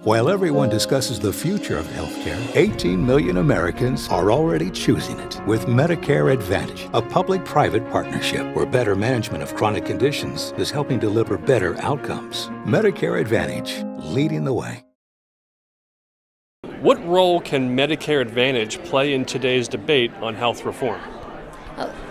While everyone discusses the future of healthcare, 18 million Americans are already choosing it with Medicare Advantage, a public-private partnership where better management of chronic conditions is helping deliver better outcomes. Medicare Advantage, leading the way. What role can Medicare Advantage play in today's debate on health reform?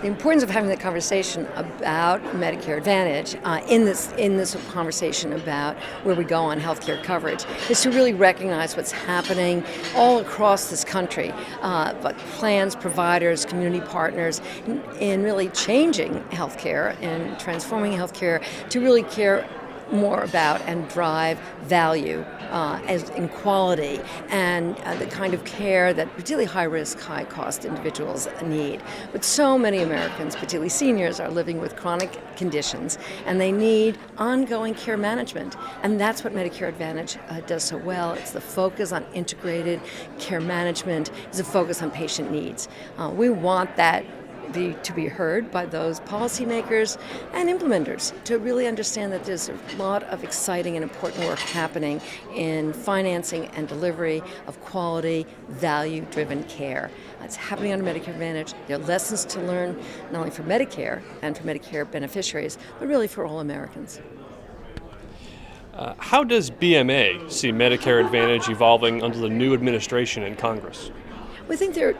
The importance of having that conversation about Medicare Advantage in this conversation about where we go on healthcare coverage is to really recognize what's happening all across this country, but plans, providers, community partners, in really changing healthcare and transforming healthcare to really care more about and drive value as in quality and the kind of care that particularly high-risk, high-cost individuals need. But so many Americans, particularly seniors, are living with chronic conditions and they need ongoing care management. And that's what Medicare Advantage does so well. It's the focus on integrated care management, it's a focus on patient needs. We want that to be heard by those policymakers and implementers to really understand that there's a lot of exciting and important work happening in financing and delivery of quality, value-driven care. It's happening under Medicare Advantage. There are lessons to learn not only for Medicare and for Medicare beneficiaries, but really for all Americans. How does BMA see Medicare Advantage evolving under the new administration in Congress? We think there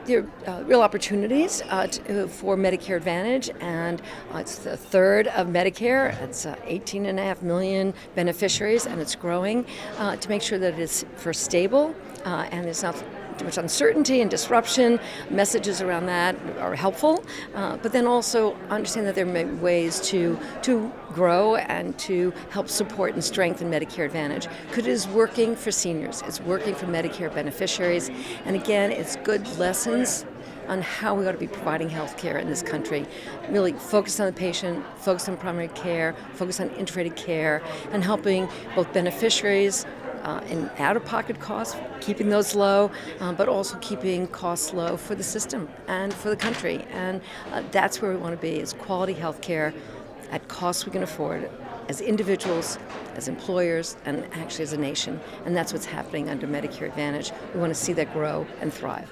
are real opportunities for Medicare Advantage, and it's the third of Medicare. It's 18.5 million beneficiaries, and it's growing to make sure that it's stable and there's not too much uncertainty and disruption. Messages around that are helpful, but then also understand that there may be ways to grow and to help support and strengthen Medicare Advantage. Because it is working for seniors, it's working for Medicare beneficiaries, and again, it's good lessons on how we ought to be providing health care in this country. Really focus on the patient, focus on primary care, focus on integrated care, and helping both beneficiaries in out-of-pocket costs, keeping those low, but also keeping costs low for the system and for the country. And that's where we want to be, is quality health care at costs we can afford as individuals, as employers, and actually as a nation. And that's what's happening under Medicare Advantage. We want to see that grow and thrive.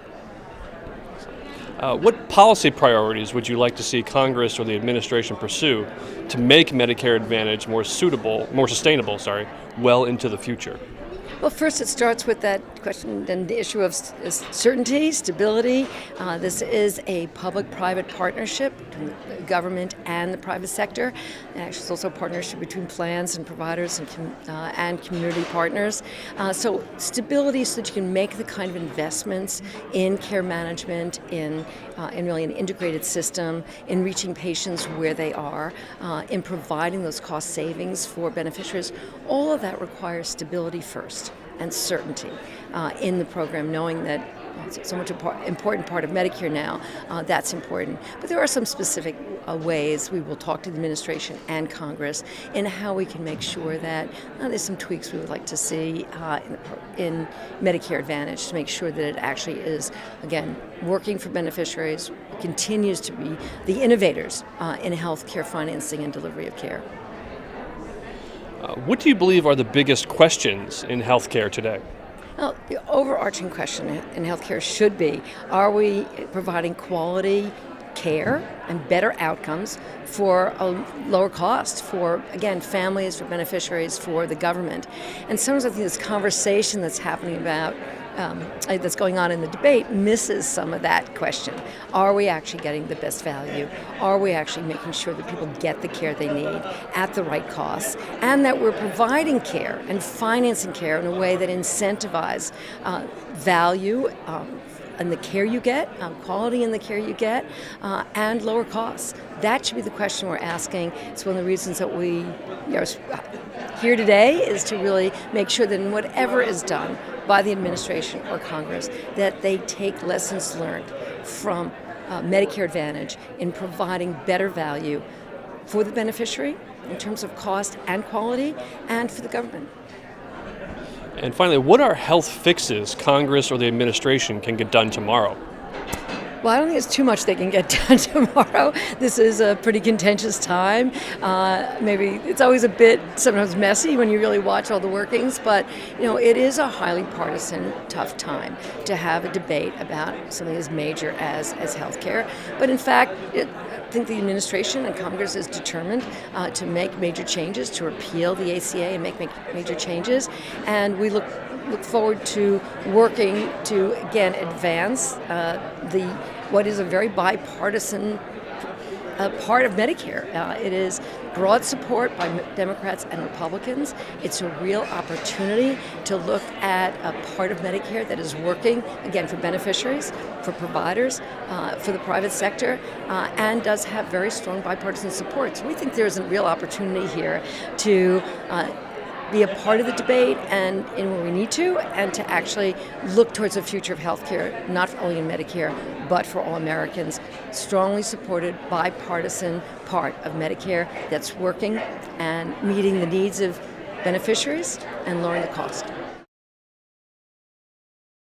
What policy priorities would you like to see Congress or the administration pursue to make Medicare Advantage more sustainable, well into the future? Well, first it starts with that question and the issue of certainty, stability. This is a public-private partnership between the government and the private sector. And actually, it's also a partnership between plans and providers and community partners. So stability so that you can make the kind of investments in care management, in really an integrated system, in reaching patients where they are, in providing those cost savings for beneficiaries. All of that requires stability first and certainty in the program, knowing that it's so much important part of Medicare now, that's important. But there are some specific ways we will talk to the administration and Congress in how we can make sure that there's some tweaks we would like to see in Medicare Advantage to make sure that it actually is, again, working for beneficiaries, continues to be the innovators in health care financing and delivery of care. What do you believe are the biggest questions in healthcare today? Well, the overarching question in healthcare should be, are we providing quality care and better outcomes for a lower cost for, again, families, for beneficiaries, for the government? And sometimes I think this conversation that's happening about that's going on in the debate misses some of that question. Are we actually getting the best value? Are we actually making sure that people get the care they need at the right cost, and that we're providing care and financing care in a way that incentivizes value in the care you get, quality in the care you get, and lower costs? That should be the question we're asking. It's one of the reasons that we are here today, is to really make sure that in whatever is done by the administration or Congress, that they take lessons learned from Medicare Advantage in providing better value for the beneficiary in terms of cost and quality, and for the government. And finally, what are health fixes Congress or the administration can get done tomorrow? Well, I don't think it's too much they can get done tomorrow. This is a pretty contentious time. Maybe it's always a bit sometimes messy when you really watch all the workings, but it is a highly partisan, tough time to have a debate about something as major as healthcare. But in fact, I think the administration and Congress is determined to make major changes, to repeal the ACA and make major changes, and we look forward to working to again advance what is a very bipartisan part of Medicare. It is broad support by Democrats and Republicans. It's a real opportunity to look at a part of Medicare that is working, again, for beneficiaries, for providers, for the private sector, and does have very strong bipartisan support. So we think there's a real opportunity here to be a part of the debate and in where we need to, and to actually look towards the future of healthcare, not only in Medicare, but for all Americans. Strongly supported, bipartisan part of Medicare that's working and meeting the needs of beneficiaries and lowering the cost.